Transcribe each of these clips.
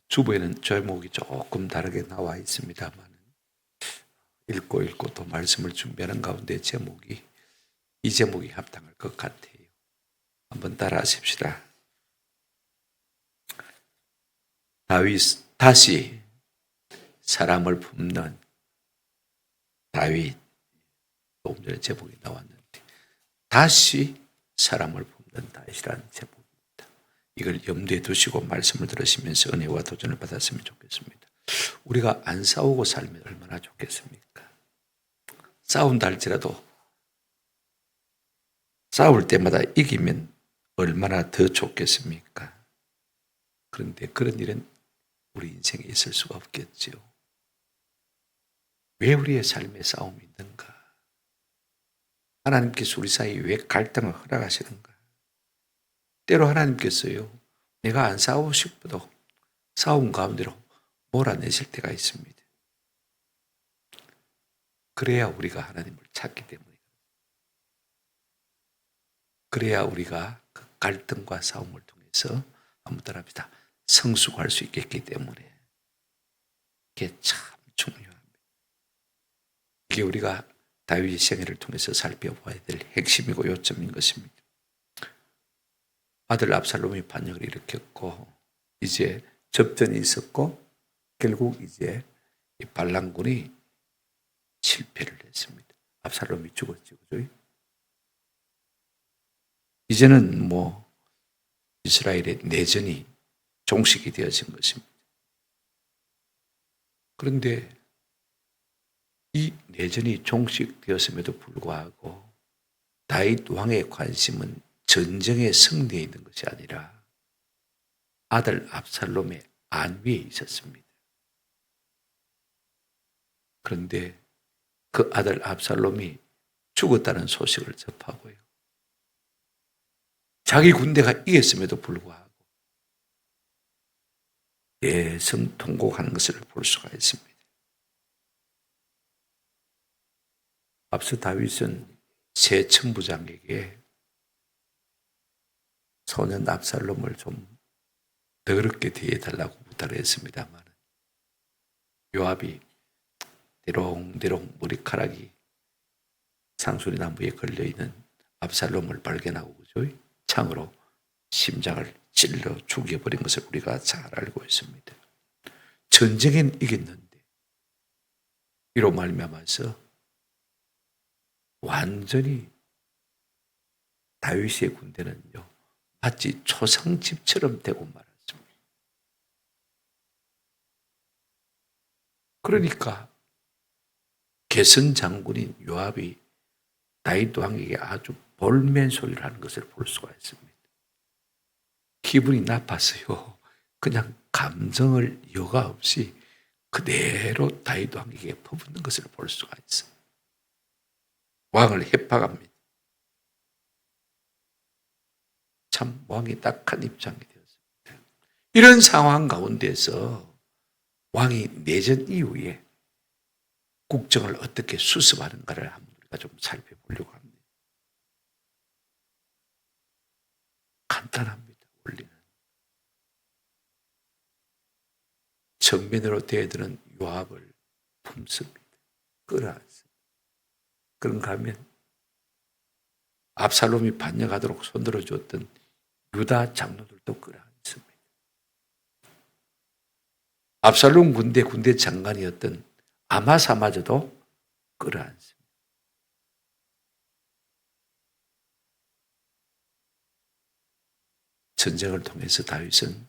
주보에는 제목이 조금 다르게 나와 있습니다만 읽고 또 말씀을 준비하는 가운데 이 제목이 합당할 것 같아요. 한번 따라 하십시다. 다시 사람을 품는 다윗. 조금 전에 제목이 나왔는데 다시 사람을 품는 다윗이라는 제목입니다. 이걸 염두에 두시고 말씀을 들으시면서 은혜와 도전을 받았으면 좋겠습니다. 우리가 안 싸우고 살면 얼마나 좋겠습니까? 싸운다 할지라도 싸울 때마다 이기면 얼마나 더 좋겠습니까? 그런데 그런 일은 우리 인생에 있을 수가 없겠죠. 왜 우리의 삶에 싸움이 있는가? 하나님께서 우리 사이에 왜 갈등을 허락하시는가? 때로 하나님께서요, 내가 안 싸우고 싶어도 싸움 가운데로 몰아내실 때가 있습니다. 그래야 우리가 하나님을 찾기 때문에, 그래야 우리가 그 갈등과 싸움을 통해서 한번 따라합시다. 성숙할 수 있겠기 때문에 이게 참 중요합니다. 이게 우리가 다윗의 생애를 통해서 살펴봐야 될 핵심이고 요점인 것입니다. 아들 압살롬이 반역을 일으켰고 이제 접전이 있었고 결국 이제 이 반란군이 실패를 했습니다. 압살롬이 죽었죠. 그죠? 이제는 이스라엘의 내전이 종식이 되어진 것입니다. 그런데 이 내전이 종식되었음에도 불구하고 다윗 왕의 관심은 전쟁의 승리에 있는 것이 아니라 아들 압살롬의 안위에 있었습니다. 그런데 그 아들 압살롬이 죽었다는 소식을 접하고요. 자기 군대가 이겼음에도 불구하고 대성통곡하는 것을 볼 수가 있습니다. 앞서 다윗은 새 천부장에게 소년 압살롬을 좀 더럽게 대해달라고 부탁을 했습니다만 요압이 대롱대롱 머리카락이 상수리 나무에 걸려있는 압살롬을 발견하고 그죠? 창으로 심장을 찔러 죽여버린 것을 우리가 잘 알고 있습니다. 전쟁엔 이겼는데 이로 말미암아서 완전히 다윗의 군대는요 마치 초상집처럼 되고 말았습니다. 그러니까 개선 장군인 요압이 다윗 왕에게 아주 볼멘 소리를 하는 것을 볼 수가 있습니다. 기분이 나빴어요. 그냥 감정을 여과 없이 그대로 다윗 왕에게 퍼붓는 것을 볼 수가 있어요. 왕을 해박합니다. 참 왕이 딱한 입장이 되었습니다. 이런 상황 가운데서 왕이 내전 이후에 국정을 어떻게 수습하는가를 한번 우리가 좀 살펴보려고 합니다. 간단합니다. 원리는. 정면으로 대드는 요압을 품습니다. 끌어안습니다. 그런가 하면 압살롬이 반역하도록 손들어 줬던 유다 장로들도 끌어안습니다. 압살롬 군대 장관이었던 아마사마저도 끌어안습니다. 전쟁을 통해서 다윗은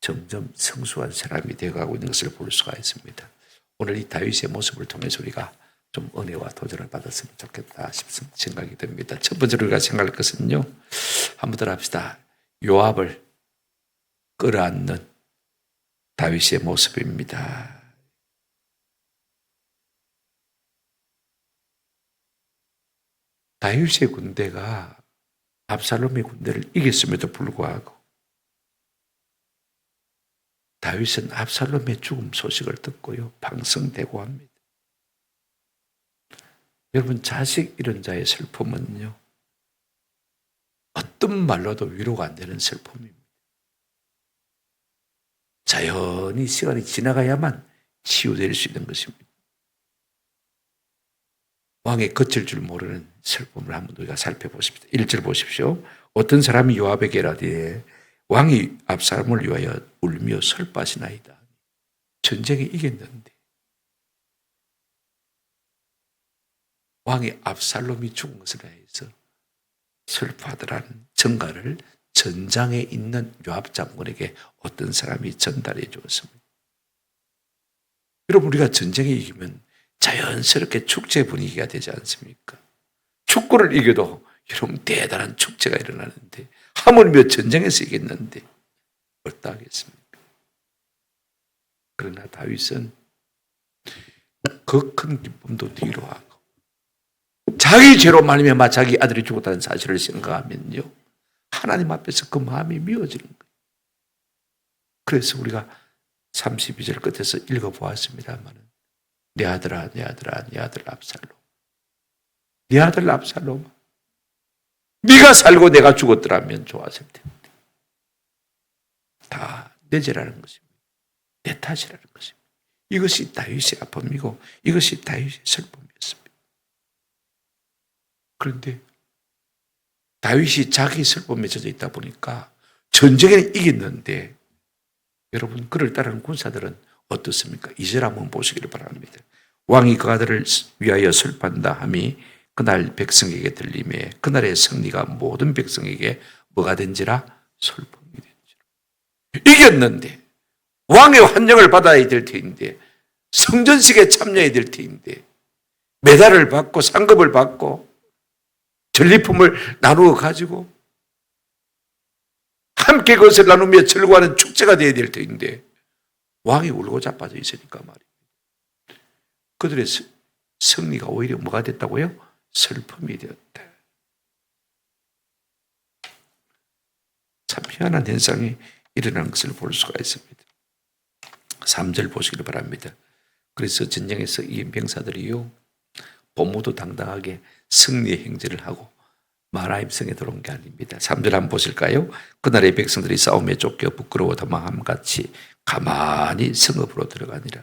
점점 성숙한 사람이 되어가고 있는 것을 볼 수가 있습니다. 오늘 이 다윗의 모습을 통해서 우리가 좀 은혜와 도전을 받았으면 좋겠다 싶은 생각이 듭니다. 첫 번째로 우리가 생각할 것은요. 한번 더 합시다. 요압을 끌어안는 다윗의 모습입니다. 다윗의 군대가 압살롬의 군대를 이겼음에도 불구하고 다윗은 압살롬의 죽음 소식을 듣고요. 방성대고합니다. 여러분 자식 잃은 자의 슬픔은요. 어떤 말로도 위로가 안 되는 슬픔입니다. 자연히 시간이 지나가야만 치유될 수 있는 것입니다. 왕의 거칠 줄 모르는 슬픔을 한번 우리가 살펴보십시오. 1절 보십시오. 어떤 사람이 요압에게 이르되 왕이 압살롬을 위하여 울며 슬퍼하시나이다. 전쟁에 이겼는데 왕이 압살롬이 죽은 것을 해서 슬퍼하더라는 전가를 전장에 있는 요압 장군에게 어떤 사람이 전달해 주었습니다. 여러분, 우리가 전쟁에 이기면 자연스럽게 축제 분위기가 되지 않습니까? 축구를 이겨도 여러분 대단한 축제가 일어나는데 하물며 전쟁에서 이겼는데 어떠하겠습니까? 그러나 다윗은 그 큰 기쁨도 뒤로 하고 자기 죄로 말미암아 자기 아들이 죽었다는 사실을 생각하면요, 하나님 앞에서 그 마음이 미워지는 거예요. 그래서 우리가 32절 끝에서 읽어보았습니다만 내 아들아, 내 아들아, 내 아들 압살롬, 내 아들 압살롬, 네가 살고 내가 죽었더라면 좋았을 텐데. 다 내 죄라는 것입니다. 내 탓이라는 것입니다. 이것이 다윗의 아픔이고 이것이 다윗의 슬픔이었습니다. 그런데 다윗이 자기 슬픔에 젖어 있다 보니까 전쟁에는 이겼는데 여러분, 그를 따르는 군사들은 어떻습니까? 2절 한번 보시기를 바랍니다. 왕이 그 아들을 위하여 슬퍼한다 함이 그날 백성에게 들림에 그날의 승리가 모든 백성에게 뭐가 된지라? 슬픔이 된지라. 이겼는데 왕의 환영을 받아야 될 테인데 성전식에 참여해야 될 테인데 메달을 받고 상급을 받고 전리품을 나누어 가지고 함께 그것을 나누며 즐거워하는 축제가 되어야 될 테인데 왕이 울고 자빠져 있으니까 말입니다. 그들의 승리가 오히려 뭐가 됐다고요? 슬픔이 되었다. 참 희한한 현상이 일어나는 것을 볼 수가 있습니다. 3절 보시기를 바랍니다. 그래서 전쟁에서 이긴 병사들이요, 본무도 당당하게 승리의 행진을 하고 마라임 성에 들어온 게 아닙니다. 3절 한번 보실까요? 그날의 백성들이 싸움에 쫓겨 부끄러워 도망함 같이 가만히 성읍으로 들어가니라.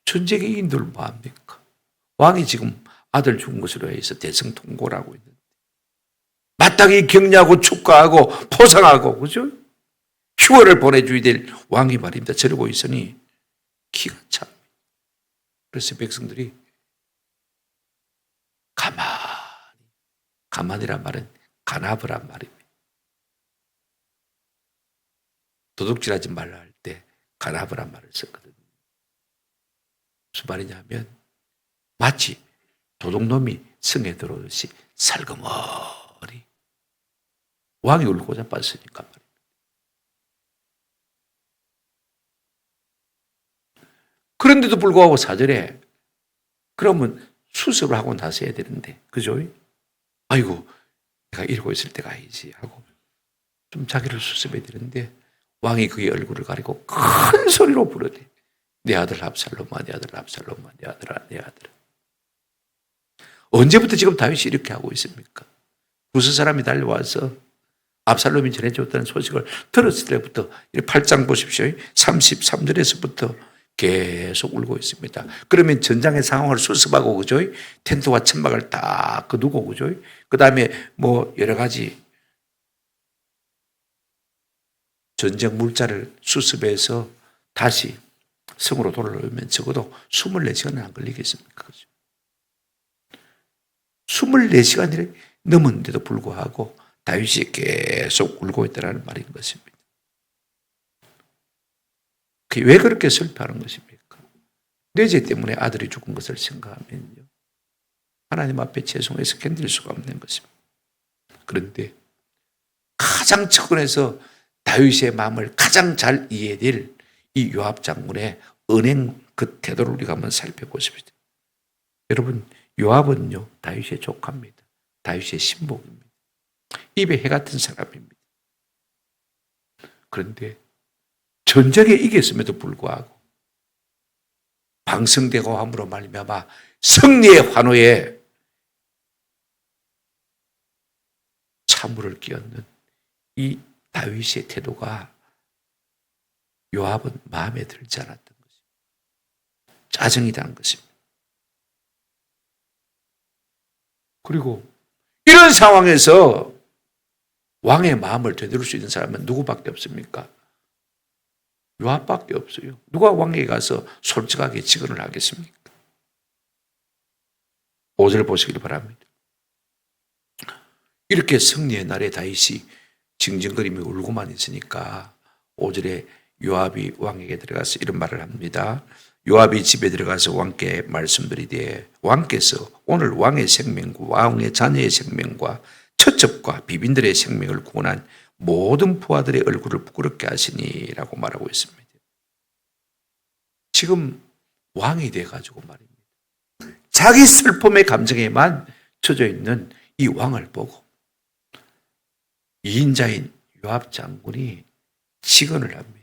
전쟁에 이긴 들 뭐합니까? 왕이 지금 아들 죽은 것으로 해서 대성통곡을 하고 있는데 마땅히 격려하고 축하하고 포상하고, 그죠? 휴가를 보내줘야 될 왕이 말입니다. 저러고 있으니 기가 차. 그래서 백성들이 가만이란 말은 간합이란 말입니다. 도둑질하지 말라 할 때 간합이란 말을 썼거든요. 무슨 말이냐면 마치 도둑놈이 성에 들어오듯이 살그머리 왕이 울고 자빠졌으니까 말입니다. 그런데도 불구하고 4절에 그러면 수습을 하고 나서 해야 되는데, 그죠? 아이고, 내가 이러고 있을 때가 아니지 하고 좀 자기를 수습해야 되는데 왕이 그의 얼굴을 가리고 큰 소리로 부르되 내 아들 압살롬아, 내 아들 압살롬아, 내 아들아, 내 아들아. 언제부터 지금 다윗이 이렇게 하고 있습니까? 구스 사람이 달려와서 압살롬이 전해줬다는 소식을 들었을 때부터 8장 보십시오. 33절에서부터 계속 울고 있습니다. 그러면 전장의 상황을 수습하고, 그죠? 텐트와 천막을 딱 거두고, 그죠? 그 다음에 뭐 여러 가지 전쟁 물자를 수습해서 다시 성으로 돌아오면 적어도 24시간은 안 걸리겠습니까? 그죠? 24시간이 넘었는데도 불구하고 다윗이 계속 울고 있다는 말인 것입니다. 왜 그렇게 슬퍼하는 것입니까? 내 죄 때문에 아들이 죽은 것을 생각하면요, 하나님 앞에 죄송해서 견딜 수가 없는 것입니다. 그런데 가장 측근에서 다윗의 마음을 가장 잘 이해될 이 요압 장군의 은행 그 태도를 우리가 한번 살펴보십시오. 여러분, 요압은요 다윗의 조카입니다. 다윗의 신복입니다. 입에 해 같은 사람입니다. 그런데 전쟁에 이겼음에도 불구하고 방성되고 함으로 말미암아 승리의 환호에 찬물을 끼얹는 이 다윗의 태도가 요압은 마음에 들지 않았던 것입니다. 짜증이 난 것입니다. 그리고 이런 상황에서 왕의 마음을 되돌릴 수 있는 사람은 누구밖에 없습니까? 요압밖에 없어요. 누가 왕에게 가서 솔직하게 직언을 하겠습니까? 5절 보시길 바랍니다. 이렇게 승리의 날에 다윗이 징징거리며 울고만 있으니까 5절에 요압이 왕에게 들어가서 이런 말을 합니다. 요압이 집에 들어가서 왕께 말씀드리되 왕께서 오늘 왕의 생명과 왕의 자녀의 생명과 처첩과 비빈들의 생명을 구원한 모든 부하들의 얼굴을 부끄럽게 하시니라고 말하고 있습니다. 지금 왕이 돼가지고 말입니다. 자기 슬픔의 감정에만 젖어 있는 이 왕을 보고 이인자인 요압 장군이 직언을 합니다.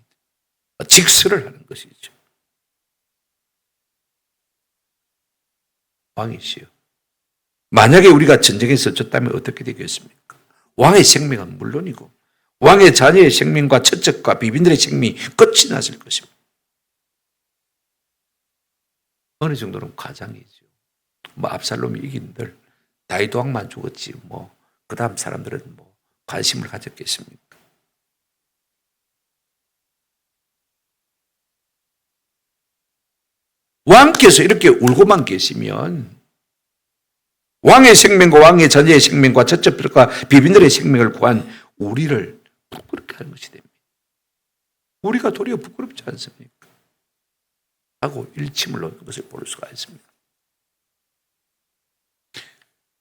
직설을 하는 것이죠. 왕이시여. 만약에 우리가 전쟁에서 졌다면 어떻게 되겠습니까? 왕의 생명은 물론이고 왕의 자녀의 생명과 처첩과 비빈들의 생명이 끝이 났을 것입니다. 어느 정도는 과장이죠. 압살롬이 이긴들 다윗 왕만 죽었지 그 다음 사람들은 관심을 가졌겠습니까? 왕께서 이렇게 울고만 계시면 왕의 생명과 왕의 자녀의 생명과 처첩들과 비빈들의 생명을 구한 우리를 부끄럽게 하는 것이 됩니다. 우리가 도리어 부끄럽지 않습니까? 하고 일침을 놓는 것을 볼 수가 있습니다.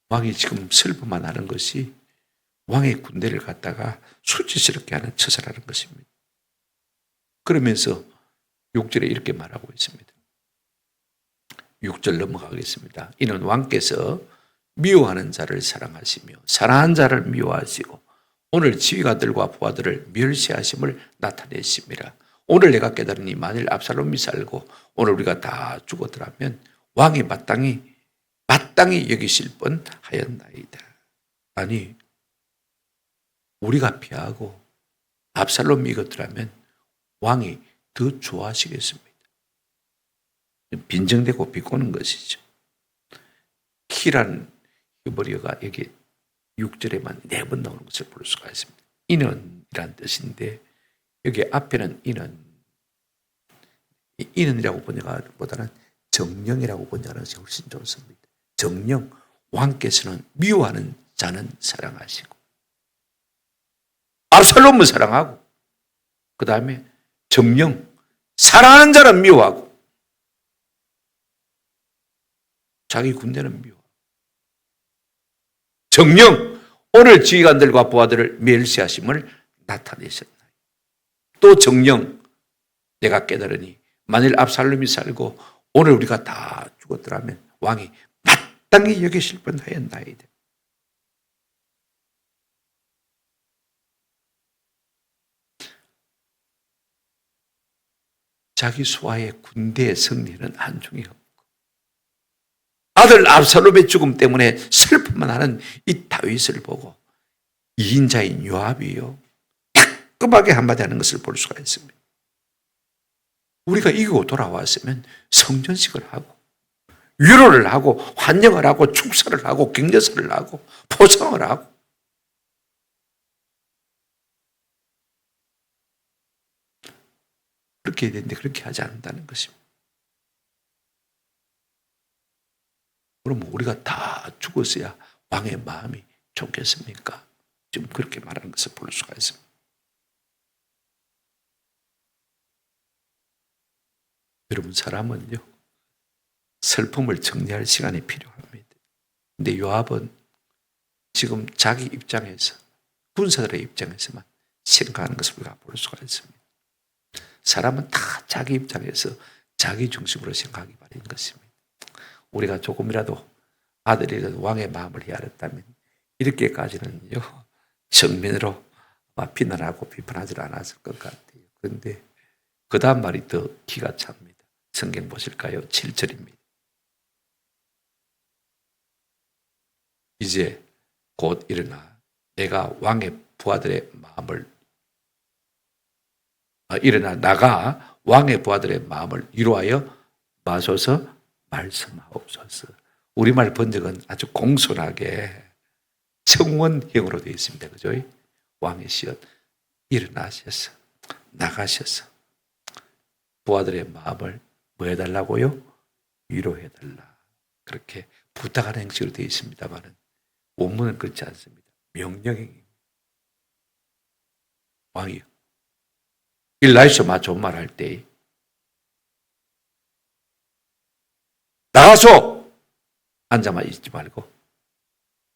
왕이 지금 슬퍼만 하는 것이 왕의 군대를 갖다가 수치스럽게 하는 처사를 하는 것입니다. 그러면서 6절에 이렇게 말하고 있습니다. 6절 넘어가겠습니다. 이는 왕께서 미워하는 자를 사랑하시며 사랑하는 자를 미워하시고 오늘 지휘관들과 부하들을 멸시하심을 나타내십니다. 오늘 내가 깨달으니 만일 압살롬이 살고 오늘 우리가 다 죽었더라면 왕이 마땅히 여기실 뻔하였나이다. 아니 우리가 피하고 압살롬이 이겼더라면 왕이 더 좋아하시겠습니다. 빈정대고 비꼬는 것이죠. 키라는 히브리어가 여기 6절에만 4번 나오는 것을 볼 수가 있습니다. 인은이란 뜻인데 여기 앞에는 인은이라고 번역하기보다는 정령이라고 번역하는 것이 훨씬 좋습니다. 정령, 왕께서는 미워하는 자는 사랑하시고 압살롬을 사랑하고 그 다음에 정령, 사랑하는 자는 미워하고 자기 군대는 미워. 정령, 오늘 지휘관들과 부하들을 멸시하심을 나타내셨나요? 또 정령, 내가 깨달으니 만일 압살롬이 살고 오늘 우리가 다 죽었더라면 왕이 마땅히 여기실 뻔하였나이다. 자기 수하의 군대의 승리는 한중이 없고 아들 압살롬의 죽음 때문에 슬픔만 하는 이 다윗을 보고 이인자인 요압이요 따끔하게 한마디 하는 것을 볼 수가 있습니다. 우리가 이기고 돌아왔으면 성전식을 하고 위로를 하고 환영을 하고 축사를 하고 격려사를 하고 포상을 하고 그렇게 해야 되는데 그렇게 하지 않는다는 것입니다. 그럼 우리가 다 죽었어야 왕의 마음이 좋겠습니까? 지금 그렇게 말하는 것을 볼 수가 있습니다. 여러분 사람은요 슬픔을 정리할 시간이 필요합니다. 근데 요압은 지금 자기 입장에서 군사들의 입장에서만 생각하는 것을 우리가 볼 수가 있습니다. 사람은 다 자기 입장에서 자기 중심으로 생각하기 마련인 것입니다. 우리가 조금이라도 아들이라도 왕의 마음을 헤아렸다면 이렇게까지는요 정면으로 비난하고 비판하지 않았을 것 같아요. 그런데 그 다음 말이 더 기가 찹니다. 성경 보실까요? 7절입니다. 이제 곧 일어나 내가 왕의 부하들의 마음을 일어나 나가 왕의 부하들의 마음을 위로하여 마소서 말씀하옵소서. 우리말 번역은 아주 공손하게 청원형으로 되어 있습니다. 그죠? 왕의 시여 일어나셔서 나가셔서 부하들의 마음을 뭐 해달라고요? 위로해달라. 그렇게 부탁하는 형식으로 되어 있습니다만 원문은 그렇지 않습니다. 명령형입니다. 왕이요. 일나이쇼마 좋은 말 할 때 나가소! 앉아만 있지 말고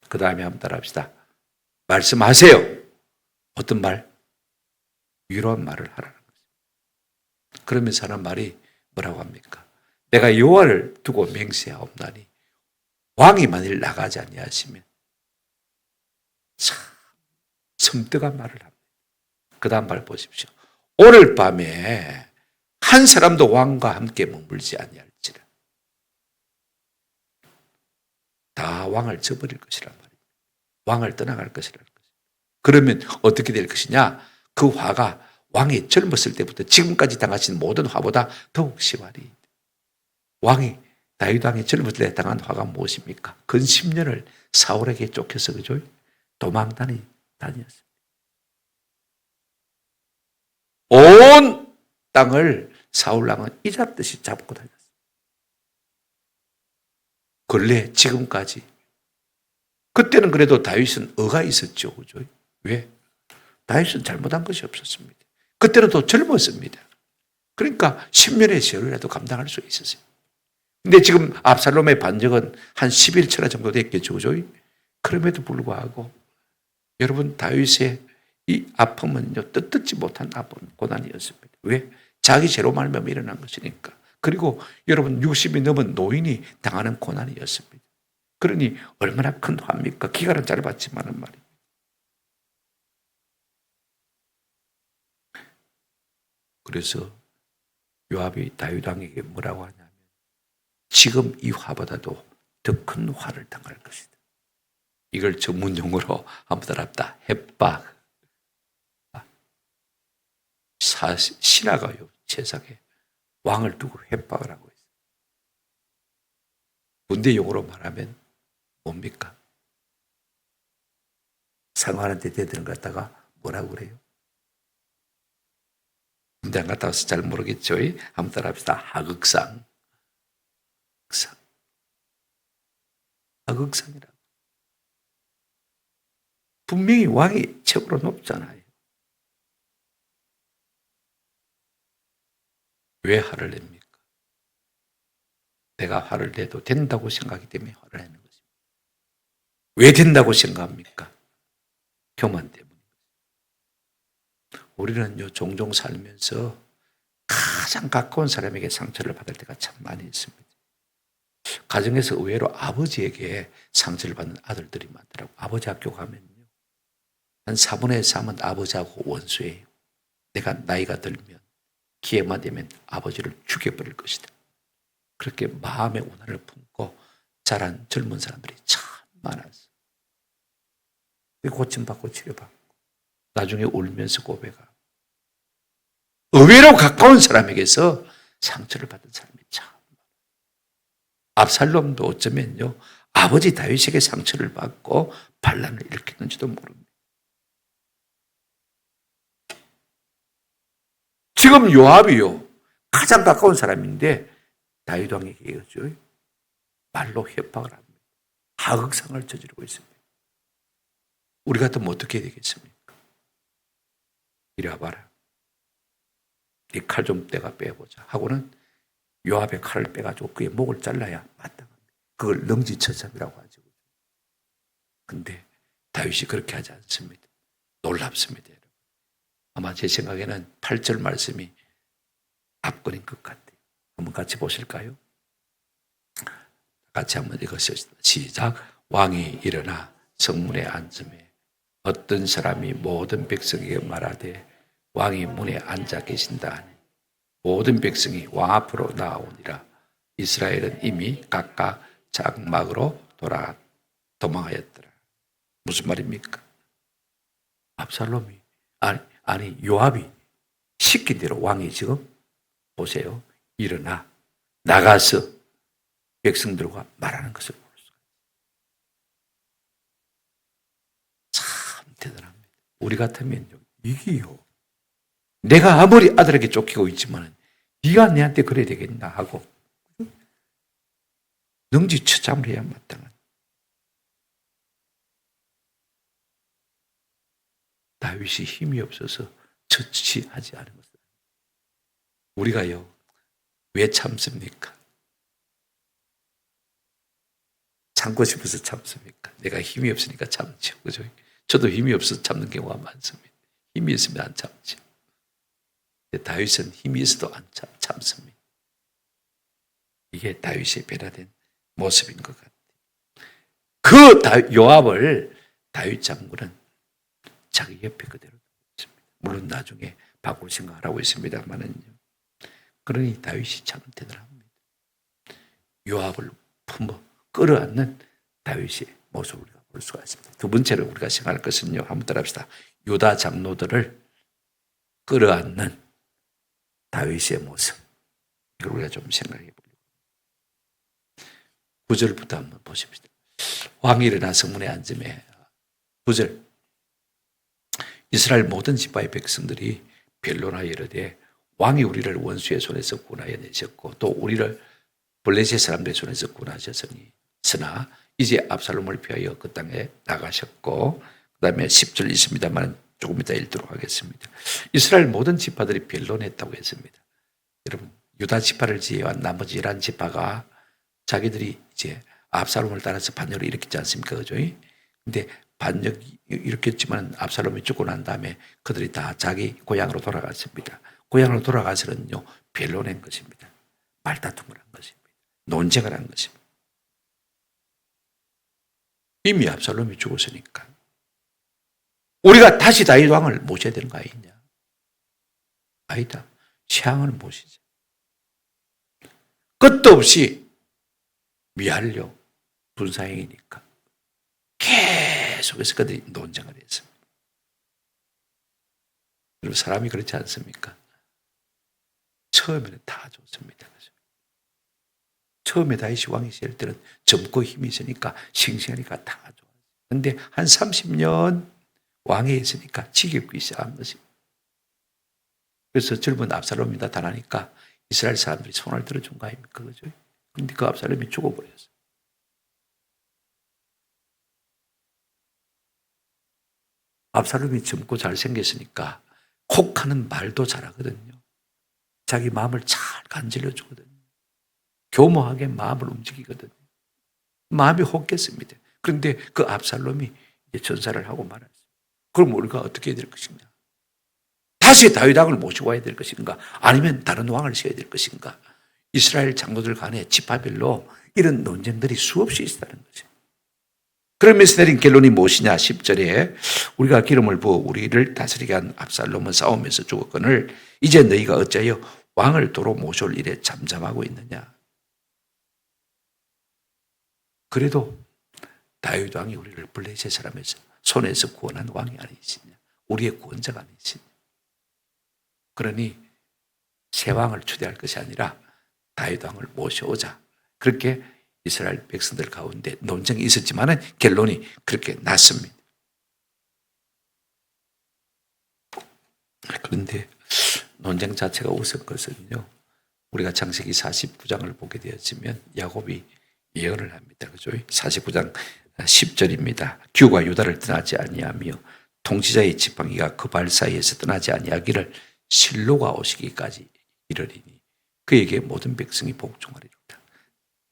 그 다음에 한번 따라합시다. 말씀하세요. 어떤 말? 위로한 말을 하라는 거죠. 그러면서 하는 말이 뭐라고 합니까? 내가 여호와를 두고 맹세하옵나니 왕이 만일 나가지 아니하시면 참 섬뜩한 말을 합니다. 그 다음 말 보십시오. 오늘 밤에 한 사람도 왕과 함께 머물지 아니할지라. 다 왕을 저버릴 것이란 말입니다. 왕을 떠나갈 것이라는 거죠. 그러면 어떻게 될 것이냐? 그 화가 왕이 젊었을 때부터 지금까지 당하신 모든 화보다 더욱 심하리. 왕이 다윗 왕이 젊었을 때 당한 화가 무엇입니까? 근 10년을 사울에게 쫓겨서 그죠? 다녔습니다. 온 땅을 사울 왕은 이잡듯이 잡고 다녔어요. 근래 지금까지. 그때는 그래도 다윗은 의가 있었죠. 그죠? 왜? 다윗은 잘못한 것이 없었습니다. 그때는 더 젊었습니다. 그러니까 10년의 세월이라도 감당할 수 있었어요. 근데 지금 압살롬의 반역은 한 11차례 정도 됐겠죠. 그죠? 그럼에도 불구하고 여러분 다윗의 이 아픔은요, 뜻듣지 못한 아픔, 고난이었습니다. 왜? 자기 죄로 말미암아 일어난 것이니까. 그리고 여러분 60이 넘은 노인이 당하는 고난이었습니다. 그러니 얼마나 큰 화입니까? 기간은 짧았지만은 말이에요. 그래서 요압이 다윗 왕에게 뭐라고 하냐면 지금 이 화보다도 더 큰 화를 당할 것이다. 이걸 전문용어로 한번 따라합다. 협박. 신하가요, 세상에 왕을 두고 협박을 하고 있어요. 군대 용어로 말하면 뭡니까? 상관한테 대드는 것 갖다가 뭐라고 그래요? 군대 안 갔다 와서 잘 모르겠죠? 한번 따라합시다. 하극상. 하극상이라고. 분명히 왕이 최고로 높잖아요. 왜 화를 냅니까? 내가 화를 내도 된다고 생각하기 때문에 화를 내는 것입니다. 왜 된다고 생각합니까? 교만 때문입니다. 우리는요, 종종 살면서 가장 가까운 사람에게 상처를 받을 때가 참 많이 있습니다. 가정에서 의외로 아버지에게 상처를 받는 아들들이 많더라고요. 아버지 학교 가면요, 한 4분의 3은 아버지하고 원수예요. 내가 나이가 들면 기회만 되면 아버지를 죽여버릴 것이다. 그렇게 마음의 오난을 품고 자란 젊은 사람들이 참 많았어요. 고침받고 치료받고 나중에 울면서 고백하고 의외로 가까운 사람에게서 상처를 받은 사람이 참 많아요. 압살롬도 어쩌면요, 아버지 다윗에게 상처를 받고 반란을 일으켰는지도 모릅니다. 지금 요압이요, 가장 가까운 사람인데 다윗 왕에게 말로 협박을 합니다. 하극상을 저지르고 있습니다. 우리 같으면 어떻게 해야 되겠습니까? 이리 와봐라. 이 칼 좀 내가 빼보자 하고는 요압의 칼을 빼가지고 그의 목을 잘라야 마땅합니다. 그걸 능지처참이라고 하죠. 근데 다윗이 그렇게 하지 않습니다. 놀랍습니다. 여러분. 아마 제 생각에는 8절 말씀이 압권인 것 같아요. 한번 같이 보실까요? 같이 한번 읽으시죠. 시작. 왕이 일어나 성문에 앉음에 어떤 사람이 모든 백성에게 말하되 왕이 문에 앉아 계신다 하니 모든 백성이 왕 앞으로 나오니라. 이스라엘은 이미 각각 장막으로 도망하였더라. 무슨 말입니까? 압살롬이 아니 요압이 시킨 대로 왕이 지금 보세요. 일어나 나가서 백성들과 말하는 것을 볼 수가 있어요. 참 대단합니다. 우리 같으면요. 이게요. 내가 아무리 아들에게 쫓기고 있지만 네가 내한테 그래야 되겠나 하고 능지처참을 해야 마땅한 다윗이 힘이 없어서 처치하지 않은 것은 우리가요. 왜 참습니까? 참고 싶어서 참습니까? 내가 힘이 없으니까 참죠. 그죠? 저도 힘이 없어서 참는 경우가 많습니다. 힘이 있으면 안 참죠. 다윗은 힘이 있어도 안 참습니다. 이게 다윗의 변화된 모습인 것 같아요. 그 요압을 다윗 장군은 자기 옆에 그대로 있습니다. 물론 나중에 바꿀 생각을 하고 있습니다만은요. 그러니 다윗이 참 대단합니다. 요압을 품어 끌어안는 다윗의 모습을 우리가 볼 수가 있습니다. 두 번째로 우리가 생각할 것은요. 한번 따라합시다. 유다 장로들을 끌어안는 다윗의 모습. 이걸 우리가 좀 생각해 보려고. 9절부터 한번 보십시다. 왕이 일어나 성문에 앉음에 9절 이스라엘 모든 지파의 백성들이 변론하여 이르되 왕이 우리를 원수의 손에서 구원하여 내셨고 또 우리를 블레셋 사람들의 손에서 구원하셨으니 쓰나 이제 압살롬을 피하여 그 땅에 나가셨고 그 다음에 10절 있습니다만 조금 이따 읽도록 하겠습니다. 이스라엘 모든 지파들이 변론했다고 했습니다. 여러분 유다 지파를 제외한 나머지 11지파가 자기들이 이제 압살롬을 따라서 반역을 일으켰지 않습니까? 그죠? 근데 반역이 일으켰지만 압살롬이 죽고 난 다음에 그들이 다 자기 고향으로 돌아갔습니다. 고향으로 돌아가서는요 변론한 것입니다. 말다툼을 한 것입니다. 논쟁을 한 것입니다. 이미 압살롬이 죽었으니까 우리가 다시 다윗 왕을 모셔야 되는 거 아니냐? 아니다. 새 왕을 모시자. 끝도 없이 미할려 분사행이니까 계속해서 그들이 논쟁을 했습니다. 그리고 사람이 그렇지 않습니까? 처음에는 다 좋습니다. 처음에 다윗이 왕이 될 때는 젊고 힘이 있으니까 싱싱하니까 다 좋아요. 그런데 한 30년 왕에 있으니까 지겹기 시작한 것입니다. 그래서 젊은 압살롬이 나타나니까 이스라엘 사람들이 손을 들어준 거 아닙니까? 그죠? 그런데 그 압살롬이 죽어버렸어요. 압살롬이 젊고 잘생겼으니까 혹하는 말도 잘하거든요. 자기 마음을 잘 간질러 주거든요. 교모하게 마음을 움직이거든요. 마음이 혹했습니다. 그런데 그 압살롬이 전사를 하고 말았어요. 그럼 우리가 어떻게 해야 될 것인가? 다시 다윗 왕을 모시고 와야 될 것인가? 아니면 다른 왕을 세워야 될 것인가? 이스라엘 장로들 간에 지파별로 이런 논쟁들이 수없이 있다는 거죠. 그러면서 내린 결론이 무엇이냐? 10절에 우리가 기름을 부어 우리를 다스리게 한 압살롬은 싸우면서 죽었거늘 이제 너희가 어찌하여 왕을 도로 모셔올 일에 잠잠하고 있느냐? 그래도 다윗 왕이 우리를 블레셋 사람의 손에서 구원한 왕이 아니시냐? 우리의 구원자가 아니시냐? 그러니 새 왕을 초대할 것이 아니라 다윗 왕을 모셔오자. 그렇게 이스라엘 백성들 가운데 논쟁이 있었지만 결론이 그렇게 났습니다. 그런데 논쟁 자체가 웃을 것은요. 우리가 창세기 49장을 보게 되었으면 야곱이 예언을 합니다. 그죠? 49장 10절입니다. 규가 유다를 떠나지 아니하며 통치자의 지팡이가 그 발 사이에서 떠나지 아니하기를 실로가 오시기까지 이르리니 그에게 모든 백성이 복종하리로다.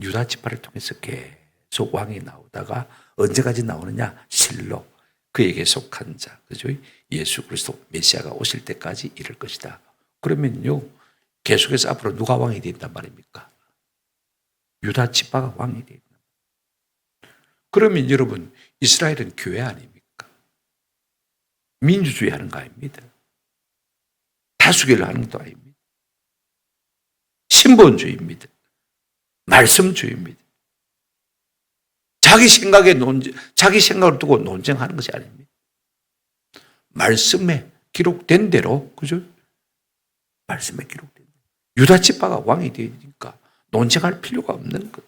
유다 지파를 통해서 계속 왕이 나오다가 언제까지 나오느냐? 실로 그에게 속한 자, 그죠? 예수 그리스도 메시아가 오실 때까지 이를 것이다. 그러면요 계속해서 앞으로 누가 왕이 된단 말입니까? 유다 지파가 왕이 된다. 그러면 여러분 이스라엘은 교회 아닙니까? 민주주의 하는 거 아닙니다. 다수결을 하는 것도 아닙니다. 신본주의입니다. 말씀주의입니다. 자기 생각을 두고 논쟁하는 것이 아닙니다. 말씀에 기록된 대로, 그죠? 말씀에 기록된 유다 지파가 왕이 되니까 논쟁할 필요가 없는 것.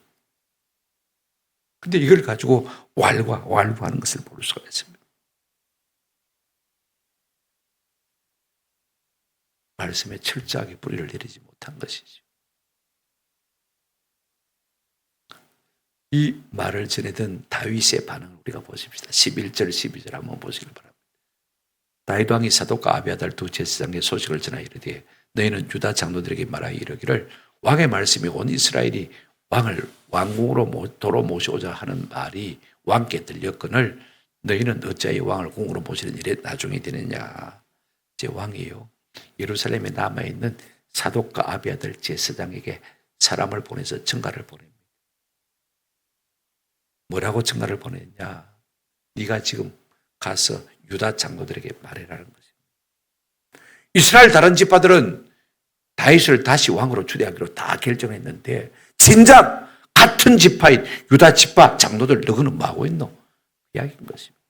근데 이걸 가지고 완화하는 것을 볼 수가 있습니다. 말씀에 철저하게 뿌리를 내리지 못한 것이죠. 이 말을 전해던 다윗의 반응을 우리가 보십시다. 11절, 12절 한번 보시길 바랍니다. 다윗 왕이 사독과 아비아달 두 제사장의 소식을 전하여 이르되 너희는 유다 장로들에게 말하여 이르기를 왕의 말씀이 온 이스라엘이 왕을 왕궁으로 도로 모셔오자 하는 말이 왕께 들렸거늘 너희는 어찌하여 왕을 궁으로 모시는 일에 나중이 되느냐. 제 왕이요 예루살렘에 남아있는 사독과 아비아달 제사장에게 사람을 보내서 청가를 보냅니다. 뭐라고 청가를 보냈냐? 네가 지금 가서 유다 장로들에게 말해라는 것입니다. 이스라엘 다른 지파들은 다윗을 다시 왕으로 추대하기로 다 결정했는데 진작 같은 지파인 유다 지파 장로들 너희는 뭐하고 있노? 이야기인 것입니다.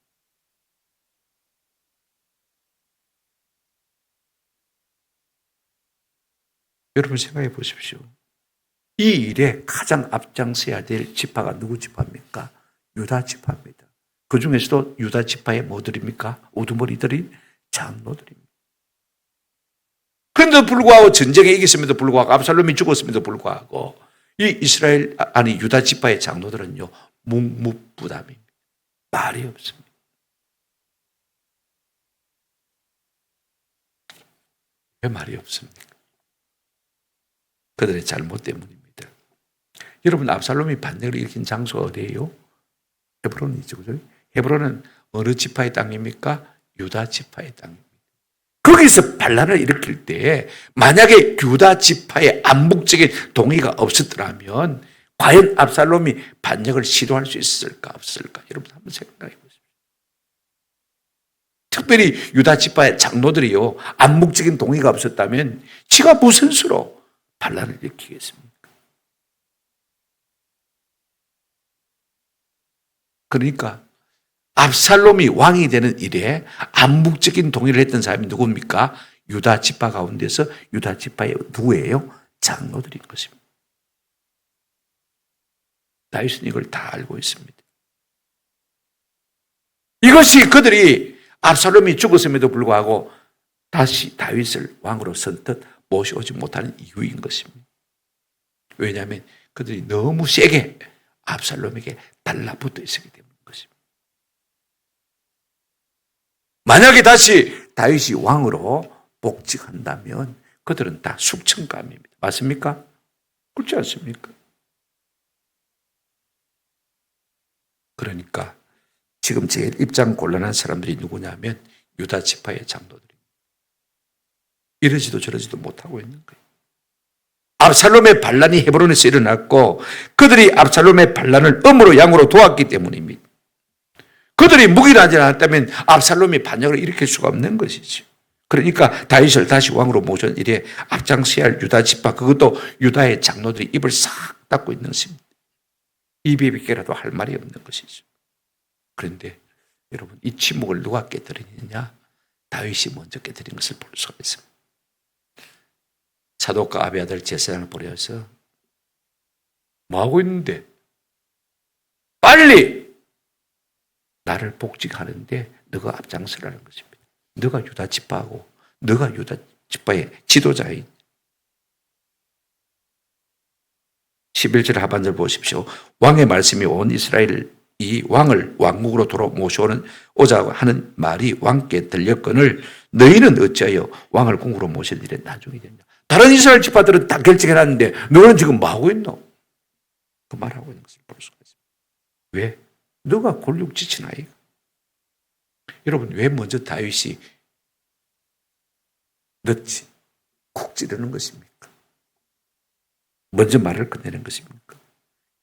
여러분 생각해 보십시오. 이 일에 가장 앞장서야 될 지파가 누구 지파입니까? 유다 지파입니다. 그 중에서도 유다 지파의 뭐들입니까? 우두머리들인 장로들입니다. 그런데도 불구하고 전쟁에 이겼음에도 불구하고 압살롬이 죽었음에도 불구하고 이 이스라엘 아니 유다 지파의 장로들은요 묵묵부담입니다. 말이 없습니다. 왜 말이 없습니까? 그들의 잘못 때문입니다. 여러분 압살롬이 반역을 일으킨 장소가 어디예요? 헤브론이죠. 그죠? 헤브론은 어느 지파의 땅입니까? 유다 지파의 땅입니다. 거기서 반란을 일으킬 때 만약에 유다 지파의 암묵적인 동의가 없었더라면 과연 압살롬이 반역을 시도할 수 있을까 없을까? 여러분 한번 생각해 보십시오. 특별히 유다 지파의 장로들이요 암묵적인 동의가 없었다면 지가 무슨 수로 반란을 일으키겠습니까? 그러니까 압살롬이 왕이 되는 일에 암묵적인 동의를 했던 사람이 누굽니까? 유다 지파 가운데서 유다 지파의 누구예요? 장로들인 것입니다. 다윗은 이걸 다 알고 있습니다. 이것이 그들이 압살롬이 죽었음에도 불구하고 다시 다윗을 왕으로 선뜻 모셔오지 못하는 이유인 것입니다. 왜냐하면 그들이 너무 세게 압살롬에게 달라붙어 있었기 때문인 것입니다. 만약에 다시 다윗이 왕으로 복직한다면 그들은 다 숙청감입니다. 맞습니까? 그렇지 않습니까? 그러니까 지금 제일 입장 곤란한 사람들이 누구냐면 유다 지파의 장로들입니다. 이러지도 저러지도 못하고 있는 거예요. 압살롬의 반란이 헤브론에서 일어났고 그들이 압살롬의 반란을 음으로 양으로 도왔기 때문입니다. 그들이 묵인하지 않았다면 압살롬이 반역을 일으킬 수가 없는 것이죠. 그러니까 다윗을 다시 왕으로 모신 일에 앞장서야 할 유다 지파 그것도 유다의 장로들이 입을 싹 닫고 있는 것입니다. 입에 비게라도 할 말이 없는 것이죠. 그런데 여러분 이 침묵을 누가 깨뜨리느냐? 다윗이 먼저 깨뜨린 것을 볼 수가 있습니다. 사독과 아비아달 제사장을 보내어서 뭐하고 있는데 빨리 나를 복직하는데 너가 앞장서라는 것입니다. 너가 유다 지파하고 너가 유다 지파의 지도자인 11절 하반절 보십시오. 왕의 말씀이 온 이스라엘 이 왕을 왕국으로 도로 모셔오자 하는 말이 왕께 들렸거늘 너희는 어찌하여 왕을 궁으로 모실 일에 나중이 됐냐. 다른 이스라엘 지파들은 다 결정해놨는데 너는 지금 뭐하고 있노? 그 말하고 있는 것을 볼 수가 있습니다. 왜? 너가 골육지친 아이가. 여러분 왜 먼저 다윗이 늦지 쿡 찌르는 것입니까? 먼저 말을 꺼내는 것입니까?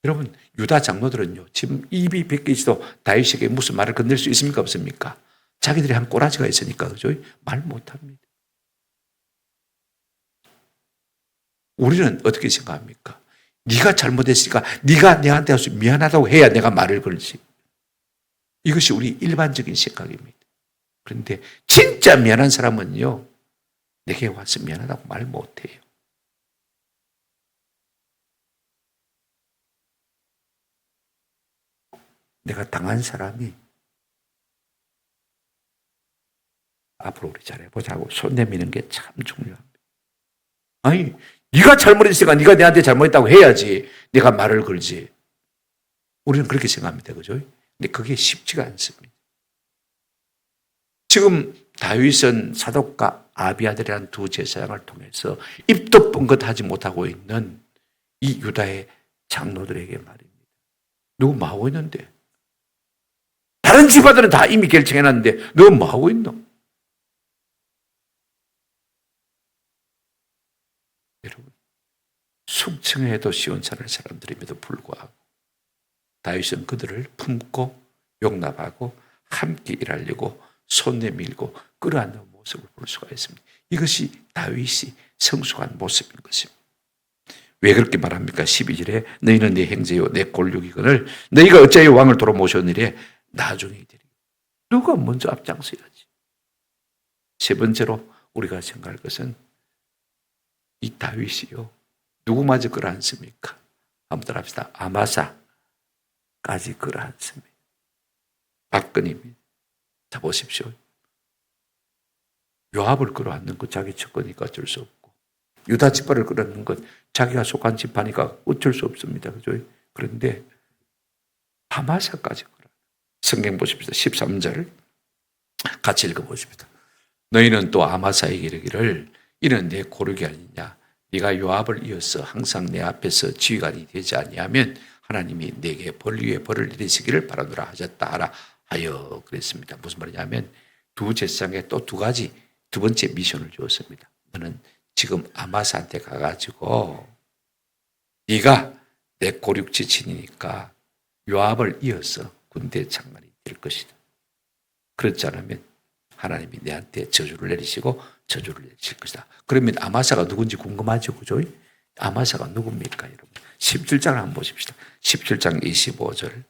여러분 유다 장로들은요 지금 입이 벗겨 있어도 다윗에게 무슨 말을 건넬 수 있습니까 없습니까? 자기들이 한 꼬라지가 있으니까 그죠? 말 못합니다. 우리는 어떻게 생각합니까? 네가 잘못했으니까 네가 내한테 와서 미안하다고 해야 내가 말을 걸지. 이것이 우리 일반적인 생각입니다. 그런데 진짜 미안한 사람은요 내게 와서 미안하다고 말 못해요. 내가 당한 사람이 앞으로 우리 잘해보자고 손 내미는 게 참 중요합니다. 아니, 네가 잘못했으니까 네가 내한테 잘못했다고 해야지 내가 말을 걸지. 우리는 그렇게 생각합니다. 그죠? 근데 그게 쉽지가 않습니다. 지금 다윗은 사독과 아비아들이라는 두 제사장을 통해서 입도 뻥긋하지 못하고 있는 이 유다의 장로들에게 말입니다. 누구 뭐하고 있는데? 다른 집안들은 다 이미 결정해놨는데 너 뭐하고 있노? 여러분, 숙청해도 시원찮을 사람들임에도 불구하고 다윗은 그들을 품고 용납하고 함께 일하려고 손 내밀고 끌어안는 모습을 볼 수가 있습니다. 이것이 다윗이 성숙한 모습인 것입니다. 왜 그렇게 말합니까? 12절에 너희는 내 형제요 내 골육이거늘 너희가 어찌하여 왕을 도로 모셨느냐 나중에 되리. 누가 먼저 앞장서야지. 세 번째로 우리가 생각할 것은 이 다윗이요 누구마저 끌어안습니까? 한번 따라합시다. 아마사까지 끌어안습니다. 박근입니다. 자 보십시오. 요압을 끌어안는 것 자기 척거니까 어쩔 수 없고 유다 지파를 끌어안는 것 자기가 속한 지파니까 어쩔 수 없습니다. 그죠? 그런데 아마사까지 끌어안는 성경 보십시오. 13절 같이 읽어보십시다. 너희는 또 아마사에게 이르기를 이는 내 고륙이 아니냐 네가 요압을 이어서 항상 내 앞에서 지휘관이 되지 아니하면 하나님이 내게 벌 위에 벌을 내리시기를 바라노라 하셨다 하라 하여 그랬습니다. 무슨 말이냐면 두 제사장에 또 두 가지 두 번째 미션을 주었습니다. 너는 지금 아마사한테 가가지고 네가 내 고륙 지친이니까 요압을 이어서 군대 장관이 될 것이다. 그렇지 않으면 하나님이 내한테 저주를 내리시고 저주를 내리실 것이다. 그러면 아마사가 누군지 궁금하죠? 그죠? 아마사가 누굽니까? 여러분 17장을 한번 보십시다. 17장 25절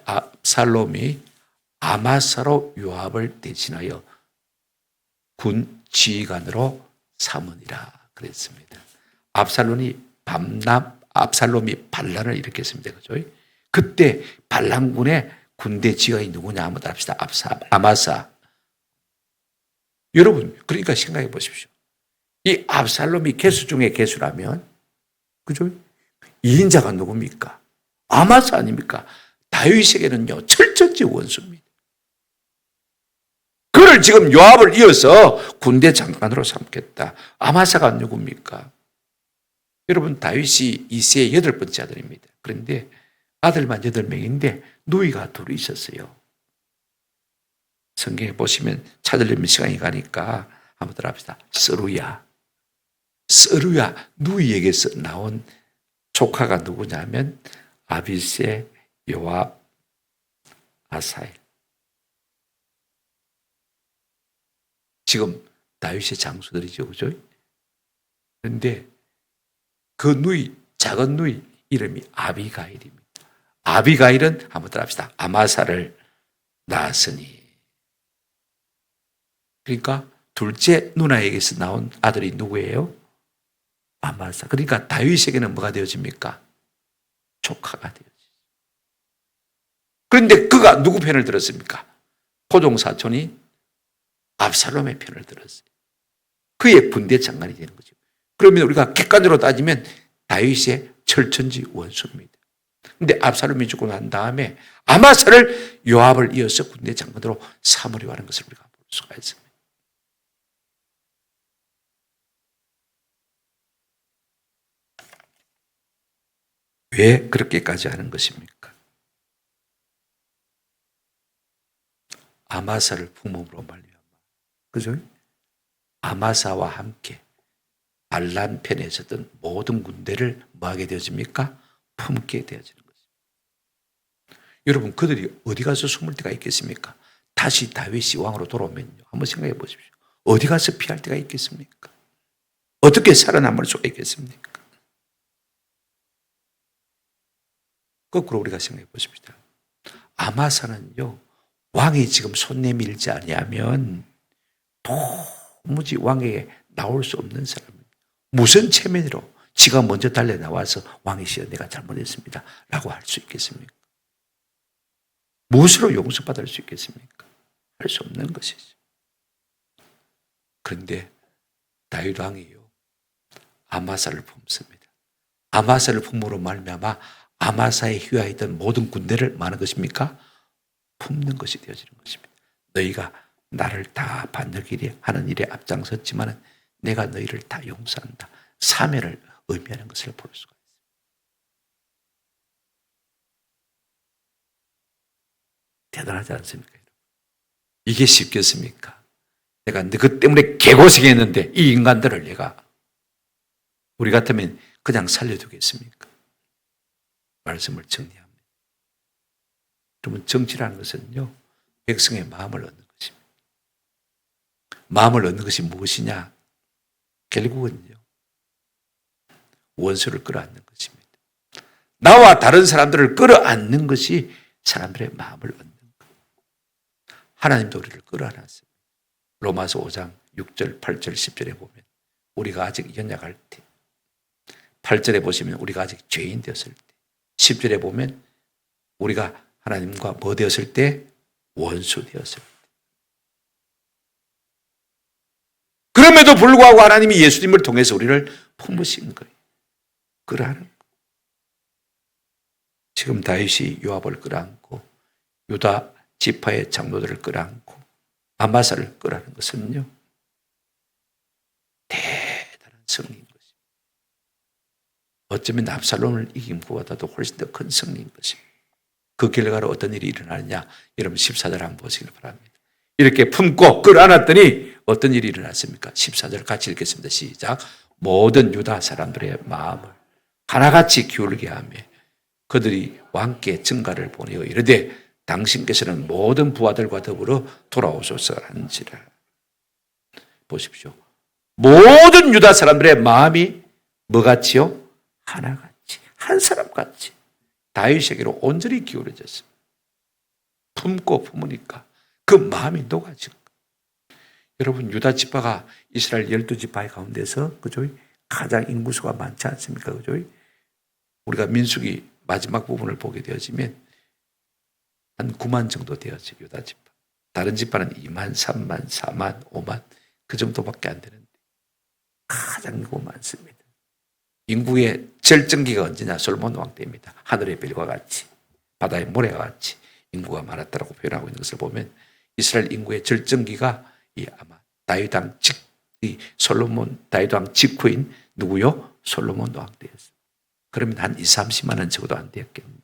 압살롬이 아마사로 요압을 대신하여 군 지휘관으로 삼으니라 그랬습니다. 압살롬이 반란을 일으켰습니다. 그죠? 그때 반란군의 군대 지휘관이 누구냐 한번 답시다. 아마사. 여러분 그러니까 생각해 보십시오. 이 압살롬이 개수 중에 개수라면 그죠? 2인자가 누굽니까? 아마사 아닙니까? 다윗에게는요 철저히 원수입니다. 그를 지금 요압을 이어서 군대 장관으로 삼겠다. 아마사가 누굽니까? 여러분 다윗이 이새의 8번째 아들입니다. 그런데 아들만 8명인데 누이가 둘이 있었어요. 성경에 보시면 찾으려면 시간이 가니까 한번 들어봅시다. 서루야 누이에게서 나온 조카가 누구냐면 아비새, 요압, 아사엘. 지금 다윗의 장수들이죠. 그죠? 그런데 그 누이, 작은 누이 이름이 아비가일입니다. 아비가일은 한번 따라합시다. 아마사를 낳았으니. 그러니까 둘째 누나에게서 나온 아들이 누구예요? 아마사. 그러니까 다윗에게는 뭐가 되어집니까? 조카가 되어집니다. 그런데 그가 누구 편을 들었습니까? 포종사촌이 압살롬의 편을 들었어요. 그의 군대 장관이 되는 거죠. 그러면 우리가 객관적으로 따지면 다윗의 철천지 원수입니다. 그런데 압살롬이 죽고 난 다음에 아마사를 요압을 이어서 군대 장관으로 삼으려고 하는 것을 우리가 볼 수가 있습니다. 왜 그렇게까지 하는 것입니까? 아마사를 품음으로 말미암아. 그죠? 아마사와 함께 반란 편에 있었던 모든 군대를 뭐하게 되어집니까? 품게 되어지는 것입니다. 여러분 그들이 어디 가서 숨을 데가 있겠습니까? 다시 다윗이 왕으로 돌아오면요. 한번 생각해 보십시오. 어디 가서 피할 데가 있겠습니까? 어떻게 살아남을 수가 있겠습니까? 거꾸로 우리가 생각해 보십시다. 아마사는요. 왕이 지금 손 내밀지 아니하면 도무지 왕에게 나올 수 없는 사람입니다. 무슨 체면으로 지가 먼저 달려 나와서 왕이시여 내가 잘못했습니다 라고 할 수 있겠습니까? 무엇으로 용서받을 수 있겠습니까? 할 수 없는 것이죠. 그런데 다윗 왕이요 아마사를 품습니다. 아마사를 품으로 말미암아 아마사의 휘하이던 모든 군대를 많은 것입니까? 품는 것이 되어지는 것입니다. 너희가 나를 다 반역이래 하는 일에 앞장섰지만 내가 너희를 다 용서한다. 사면을 의미하는 것을 볼 수가 있습니다. 대단하지 않습니까? 이게 쉽겠습니까? 내가 너희 때문에 개고생했는데 이 인간들을 내가 우리 같으면 그냥 살려두겠습니까? 말씀을 정리합니다. 그러면 정치라는 것은요 백성의 마음을 얻는 것입니다. 마음을 얻는 것이 무엇이냐? 결국은요 원수를 끌어안는 것입니다. 나와 다른 사람들을 끌어안는 것이 사람들의 마음을 얻는 것. 하나님도 우리를 끌어안았습니다. 로마서 5장 6절, 8절, 10절에 보면 우리가 아직 연약할 때 8절에 보시면 우리가 아직 죄인 되었을 때 10절에 보면 우리가 하나님과 뭐 되었을 때? 원수 되었을 때. 그럼에도 불구하고 하나님이 예수님을 통해서 우리를 품으신 거예요. 끌어안은 거예요. 지금 다윗이 요압을 끌어안고 유다 지파의 장로들을 끌어안고 아마사를 끌어안는 것은요 대단한 승리인 것입니다. 어쩌면 압살롬을 이긴 것보다도 훨씬 더 큰 승리인 것입니다. 그 결과로 어떤 일이 일어나느냐 여러분 14절 한번 보시길 바랍니다. 이렇게 품고 끌어안았더니 어떤 일이 일어났습니까? 14절 같이 읽겠습니다. 시작. 모든 유다 사람들의 마음을 하나같이 기울게 하며 그들이 왕께 증가를 보내어 이르되 당신께서는 모든 부하들과 더불어 돌아오소서 한지라. 보십시오. 모든 유다 사람들의 마음이 뭐같이요? 하나같이 한 사람같이 다윗에게로 온전히 기울어졌습니다. 품고 품으니까 그 마음이 녹아진 거예요. 여러분 유다 지파가 이스라엘 12지파 가운데서 그죠? 가장 인구수가 많지 않습니까? 그죠? 우리가 민수기 마지막 부분을 보게 되어지면 한 9만 정도 되었죠. 유다 지파. 다른 지파는 2만, 3만, 4만, 5만 그 정도밖에 안 되는데 가장 인구가 많습니다. 인구의 절정기가 언제냐? 솔로몬 왕 때입니다. 하늘의 별과 같이 바다의 모래와 같이 인구가 많았다고 표현하고 있는 것을 보면 이스라엘 인구의 절정기가 아마 다윗 왕 직후인 누구요? 솔로몬 왕 때였어요. 그러면 한 20-30만은 적어도 안 되었겠네요.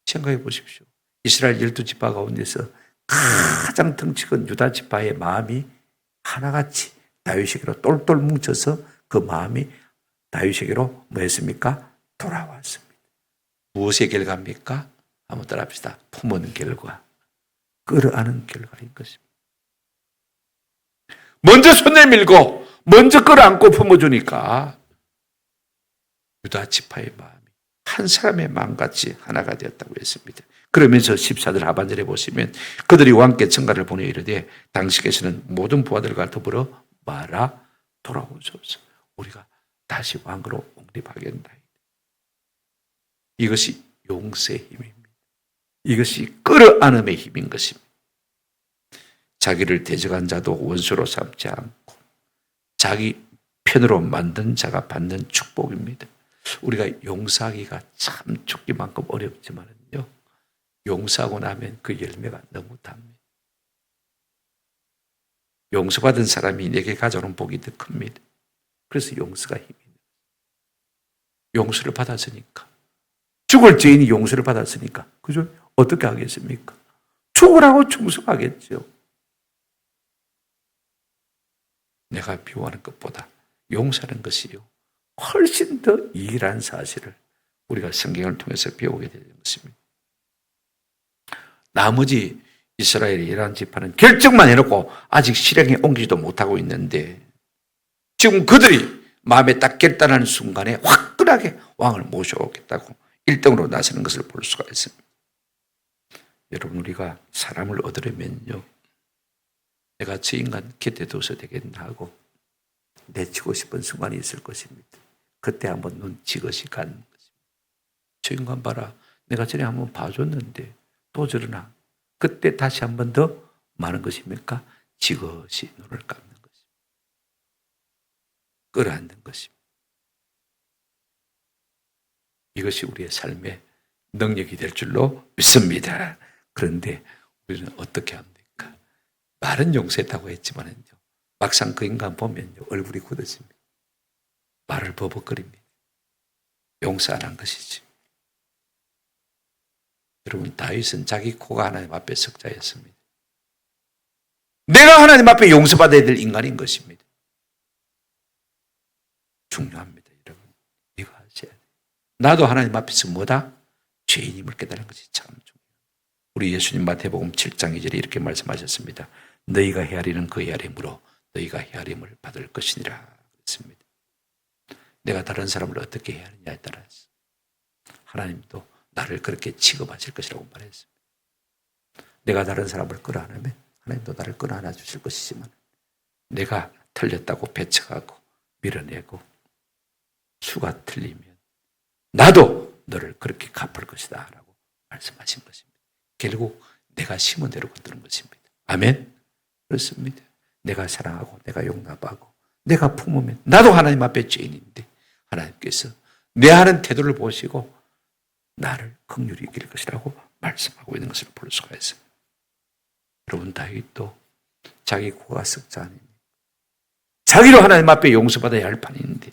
생각해 보십시오. 이스라엘 12지파 가운데서 가장 덩치 큰 유다 지파의 마음이 하나같이 다윗에게로 똘똘 뭉쳐서 그 마음이 다윗에게로 뭐였습니까? 돌아왔습니다. 무엇의 결과입니까? 한번 따라합시다. 품은 결과, 끌어안은 결과인 것입니다. 먼저 손 내밀고 먼저 끌어안고 품어주니까 유다 지파의 마음이 한 사람의 마음같이 하나가 되었다고 했습니다. 그러면서 14절 하반절에 보시면 그들이 왕께 청가를 보내 이르되 당신께서는 모든 부하들과 더불어 말아 돌아오소서. 우리가 다시 왕으로 옹립하겠다. 이것이 용서의 힘입니다. 이것이 끌어안음의 힘인 것입니다. 자기를 대적한 자도 원수로 삼지 않고 자기 편으로 만든 자가 받는 축복입니다. 우리가 용서하기가 참 죽기만큼 어렵지만요. 용서하고 나면 그 열매가 너무 답니다. 용서받은 사람이 내게 가져오는 복이 더 큽니다. 그래서 용서가 힘입니다. 용서를 받았으니까. 죽을 죄인이 용서를 받았으니까. 그죠? 어떻게 하겠습니까? 죽으라고 충성하겠죠. 내가 미워하는 것보다 용서하는 것이요. 훨씬 더 이익이라는 사실을 우리가 성경을 통해서 배우게 되는 것입니다. 나머지 이스라엘의 11지파는 결정만 해놓고 아직 실행에 옮기지도 못하고 있는데 지금 그들이 마음에 딱 결단하는 순간에 화끈하게 왕을 모셔오겠다고 1등으로 나서는 것을 볼 수가 있습니다. 여러분 우리가 사람을 얻으려면요 내가 저 인간 곁에 둬서 되겠나 하고 내치고 싶은 순간이 있을 것입니다. 그때 한번 눈 지그시 가는 것입니다. 저 인간 봐라. 내가 전에 한번 봐줬는데 또 저러나. 그때 다시 한번 더 많은 것입니까? 지그시 눈을 감는 것입니다. 끌어안는 것입니다. 이것이 우리의 삶의 능력이 될 줄로 믿습니다. 그런데 우리는 어떻게 합니까? 말은 용서했다고 했지만요, 막상 그 인간 보면요, 얼굴이 굳어집니다. 말을 버벅거립니다. 용서 안 한 것이지. 여러분, 다윗은 자기 코가 하나님 앞에 석자였습니다. 내가 하나님 앞에 용서받아야 될 인간인 것입니다. 중요합니다, 여러분. 이거 하셔야 돼요. 나도 하나님 앞에서 뭐다? 죄인임을 깨달은 것이 참 중요해요. 우리 예수님 마태복음 7장 2절에 이렇게 말씀하셨습니다. 너희가 헤아리는 그 헤아림으로 너희가 헤아림을 받을 것이니라 그랬습니다. 내가 다른 사람을 어떻게 헤아리냐에 따라서 하나님도 나를 그렇게 취급하실 것이라고 말했습니다. 내가 다른 사람을 끌어안으면 하나님도 나를 끌어안아 주실 것이지만 내가 틀렸다고 배척하고 밀어내고 수가 틀리면 나도 너를 그렇게 갚을 것이다 라고 말씀하신 것입니다. 결국 내가 심은 대로 거두는 것입니다. 아멘? 그렇습니다. 내가 사랑하고 내가 용납하고 내가 품으면 나도 하나님 앞에 죄인인데 하나님께서 내 하는 태도를 보시고 나를 긍휼히 여길 것이라고 말씀하고 있는 것을 볼 수가 있습니다. 여러분, 다윗도 자기 코가 석자 아닙니까? 자기로 하나님 앞에 용서받아야 할 판인데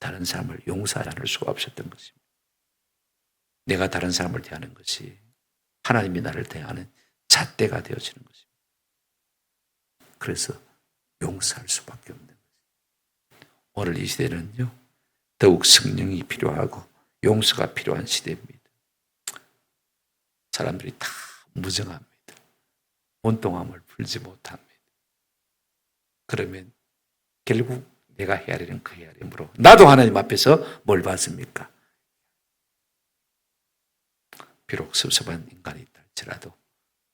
다른 사람을 용서하지 않을 수가 없었던 것입니다. 내가 다른 사람을 대하는 것이 하나님이 나를 대하는 잣대가 되어지는 것입니다. 그래서 용서할 수밖에 없는 것입니다. 오늘 이 시대는요, 더욱 성령이 필요하고 용서가 필요한 시대입니다. 사람들이 다 무정합니다. 온동함을 풀지 못합니다. 그러면 결국 내가 헤아리는 그 헤아림으로 나도 하나님 앞에서 뭘 받습니까? 비록 섭섭한 인간이 있다 할지라도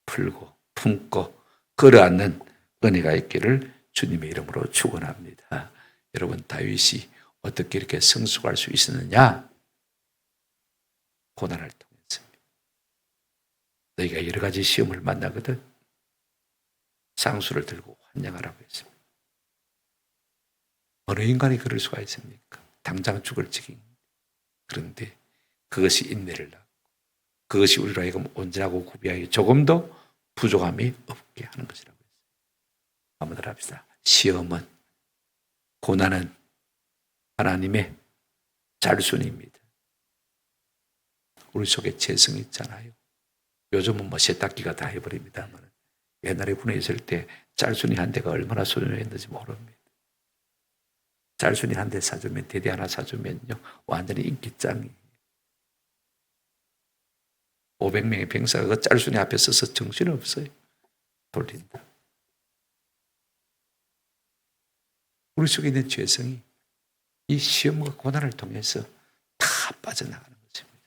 풀고 품고 끌어안는 은혜가 있기를 주님의 이름으로 축원합니다. 여러분, 다윗이 어떻게 이렇게 성숙할 수 있었느냐? 고난을 통했습니다. 너희가 여러 가지 시험을 만나거든 쌍수를 들고 환영하라고 했습니다. 어느 인간이 그럴 수가 있습니까? 당장 죽을 지경. 그런데 그것이 인내를 낳고 그것이 우리로 하여금 온전하고 구비하여 조금 더 부족함이 없게 하는 것이라고 했습니다. 한번 더 합시다. 시험은, 고난은 하나님의 잘순입니다. 우리 속에 재성이 있잖아요. 요즘은 뭐 세탁기가 다 해버립니다만 옛날에 군에 있을 때 짤순이 한 대가 얼마나 소중했는지 모릅니다. 짤순이 한 대 사주면, 대대 하나 사주면요, 완전히 인기짱이. 500명의 병사가 그 짤순이 앞에 서서 정신없어요. 돌린다. 우리 속에 있는 죄성이 이 시험과 고난을 통해서 다 빠져나가는 것입니다.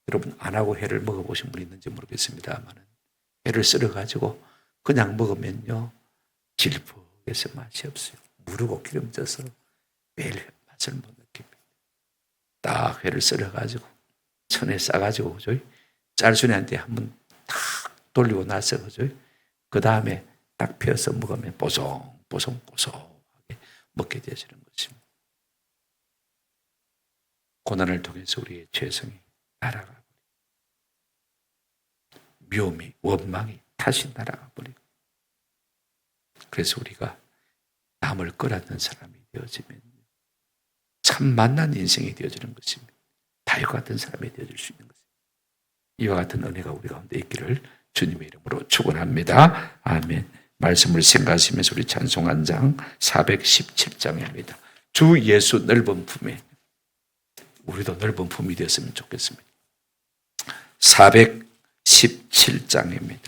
여러분, 안 하고 해를 먹어보신 분이 있는지 모르겠습니다만 해를 썰어가지고 그냥 먹으면요, 질퍽해서 맛이 없어요. 무르고 기름져서 매일 맛을 못 느낍니다. 딱 회를 썰어가지고 천에 싸가지고 그죠? 짤순이한테 한번 탁 돌리고 나서 그죠? 그 다음에 딱 펴서 먹으면 보송보송하게 먹게 되어지는 것입니다. 고난을 통해서 우리의 죄성이 날아가 버리고 묘미, 원망이 다시 날아가 버리고 그래서 우리가 남을 끌어안는 사람이 되어지면 참 만난 인생이 되어지는 것입니다. 다윗 같은 사람이 되어질 수 있는 것입니다. 이와 같은 은혜가 우리 가운데 있기를 주님의 이름으로 축원합니다. 아멘. 말씀을 생각하시면서 우리 찬송 한 장 417장입니다. 주 예수 넓은 품에 우리도 넓은 품이 되었으면 좋겠습니다. 417장입니다.